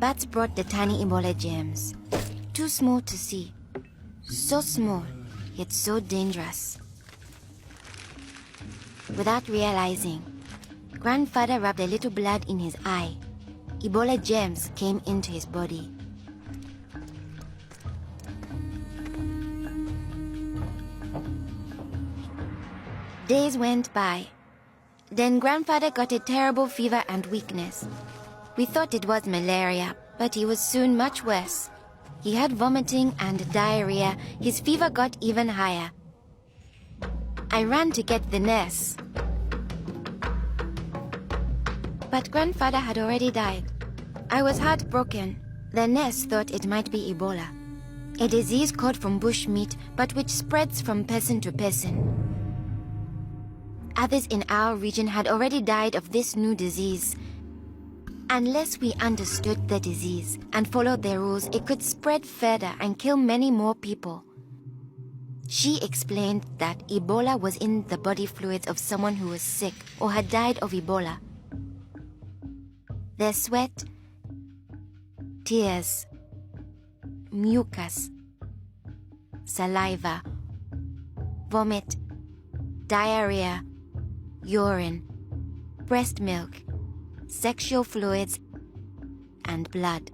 bats brought the tiny Ebola germs. Too small to see. So small, yet so dangerous. Without realizing, Grandfather rubbed a little blood in his eye. Ebola germs came into his body. Days went by. Then Grandfather got a terrible fever and weakness. We thought it was malaria, but he was soon much worse. He had vomiting and diarrhea. His fever got even higher. I ran to get the nurse. But Grandfather had already died. I was heartbroken. The nurse thought it might be Ebola, a disease caught from bush meat, but which spreads from person to person. Others in our region had already died of this new disease. Unless we understood the disease and followed the rules, it could spread further and kill many more people. She explained that Ebola was in the body fluids of someone who was sick or had died of Ebola. Their sweat, tears, mucus, saliva, vomit, diarrhea, urine, breast milk, sexual fluids, and blood.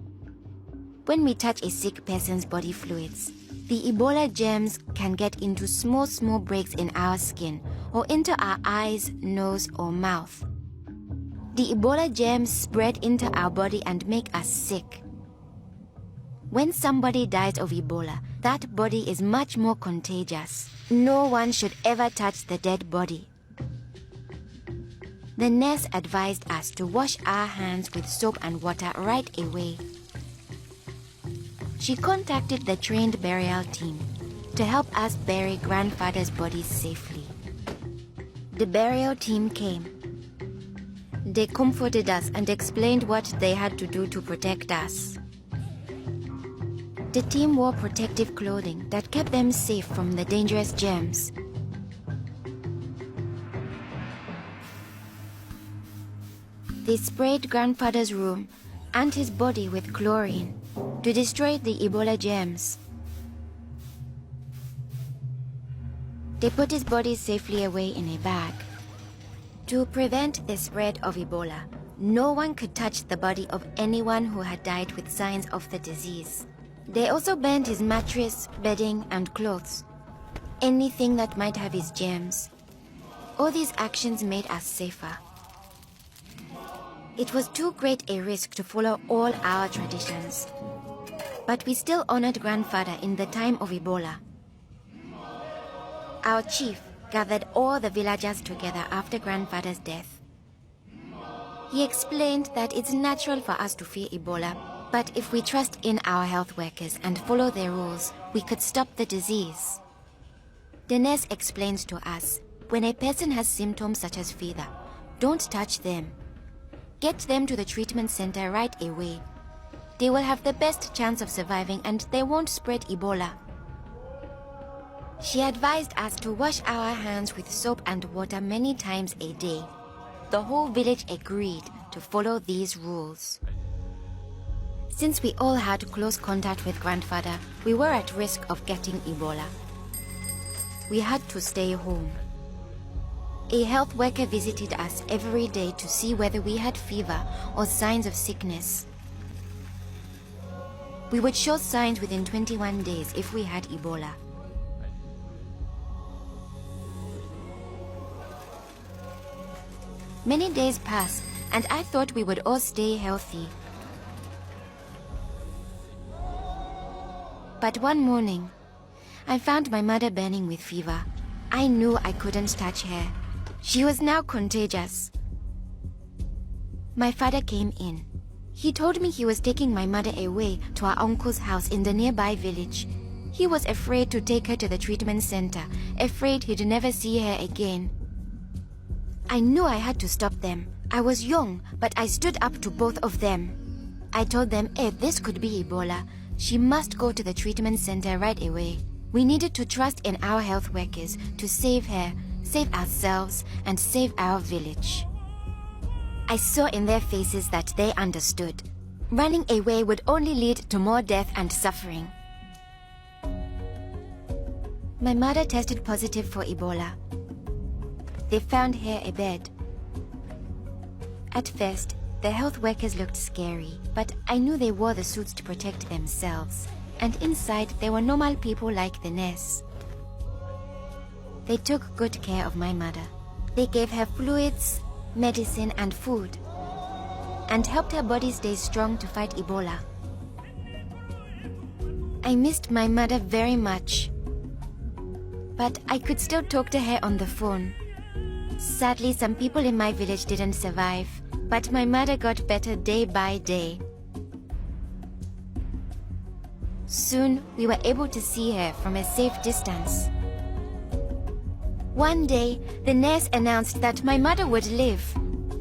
When we touch a sick person's body fluids, the Ebola germs can get into small breaks in our skin or into our eyes, nose, or mouth. The Ebola germs spread into our body and make us sick. When somebody dies of Ebola, that body is much more contagious. No one should ever touch the dead body. The nurse advised us to wash our hands with soap and water right away. She contacted the trained burial team to help us bury Grandfather's body safely. The burial team came. They comforted us and explained what they had to do to protect us. The team wore protective clothing that kept them safe from the dangerous germs. They sprayed Grandfather's room and his body with chlorine to destroy the Ebola germs. They put his body safely away in a bag. To prevent the spread of Ebola, no one could touch the body of anyone who had died with signs of the disease. They also burned his mattress, bedding, and clothes, anything that might have his germs. All these actions made us safer. It was too great a risk to follow all our traditions, but we still honored Grandfather in the time of Ebola. Our chief gathered all the villagers together after Grandfather's death. He explained that it's natural for us to fear Ebola, but if we trust in our health workers and follow their rules, we could stop the disease. The nurse explains to us, when a person has symptoms such as fever, don't touch them. Get them to the treatment center right away. They will have the best chance of surviving and they won't spread Ebola. She advised us to wash our hands with soap and water many times a day. The whole village agreed to follow these rules. Since we all had close contact with Grandfather, we were at risk of getting Ebola. We had to stay home. A health worker visited us every day to see whether we had fever or signs of sickness. We would show signs within 21 days if we had Ebola. Many days passed, and I thought we would all stay healthy. But one morning, I found my mother burning with fever. I knew I couldn't touch her. She was now contagious. My father came in. He told me he was taking my mother away to our uncle's house in the nearby village. He was afraid to take her to the treatment center, afraid he'd never see her again. I knew I had to stop them. I was young, but I stood up to both of them. I told them if this could be Ebola, she must go to the treatment center right away. We needed to trust in our health workers to save her, save ourselves, and save our village. I saw in their faces that they understood. Running away would only lead to more death and suffering. My mother tested positive for Ebola. They found her a bed. At first, the health workers looked scary, but I knew they wore the suits to protect themselves, and inside they were normal people like the nurse. They took good care of my mother. They gave her fluids, medicine, and food, and helped her body stay strong to fight Ebola. I missed my mother very much, but I could still talk to her on the phone. Sadly, some people in my village didn't survive, but my mother got better day by day. Soon, we were able to see her from a safe distance. One day, the nurse announced that my mother would live.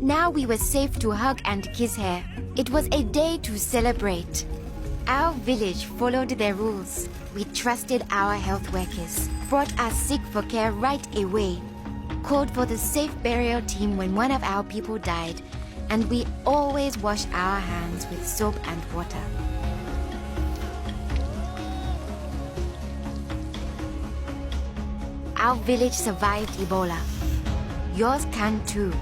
Now we were safe to hug and kiss her. It was a day to celebrate. Our village followed their rules. We trusted our health workers, brought our sick for care right away, called for the safe burial team when one of our people died, and we always washed our hands with soap and water. Our village survived Ebola. Yours can too.